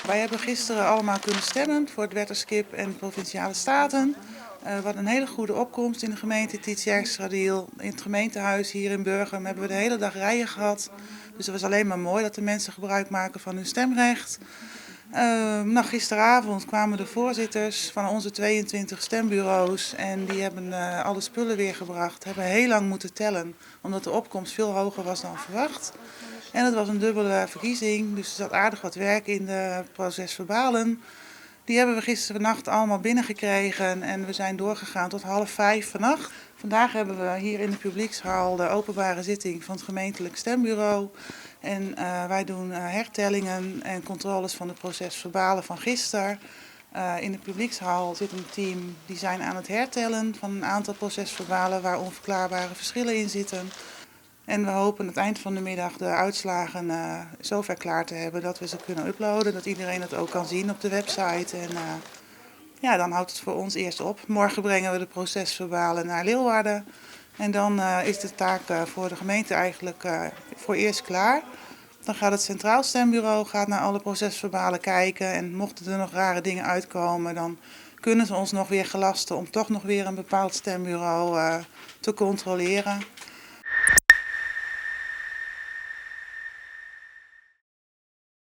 Wij hebben gisteren allemaal kunnen stemmen voor het wetterskip en de Provinciale Staten. Wat een hele goede opkomst in de gemeente Tiet-Jerkstra-Driel. In het gemeentehuis hier in Burgum hebben we de hele dag rijen gehad. Dus het was alleen maar mooi dat de mensen gebruik maken van hun stemrecht. Gisteravond kwamen de voorzitters van onze 22 stembureaus en die hebben alle spullen weer gebracht. Hebben heel lang moeten tellen, omdat de opkomst veel hoger was dan verwacht. En het was een dubbele verkiezing, dus er zat aardig wat werk in de procesverbalen. Die hebben we gisterennacht allemaal binnengekregen en we zijn doorgegaan tot 4:30 vannacht. Vandaag hebben we hier in de publiekshal de openbare zitting van het gemeentelijk stembureau. En wij doen hertellingen en controles van de procesverbalen van gisteren. In de publiekshal zit een team die zijn aan het hertellen van een aantal procesverbalen waar onverklaarbare verschillen in zitten. En we hopen aan het eind van de middag de uitslagen zover klaar te hebben dat we ze kunnen uploaden. Dat iedereen het ook kan zien op de website. En dan houdt het voor ons eerst op. Morgen brengen we de procesverbalen naar Leeuwarden. En dan is de taak voor de gemeente eigenlijk voor eerst klaar. Dan gaat het Centraal Stembureau naar alle procesverbalen kijken. En mochten er nog rare dingen uitkomen, dan kunnen ze ons nog weer gelasten om toch nog weer een bepaald stembureau te controleren.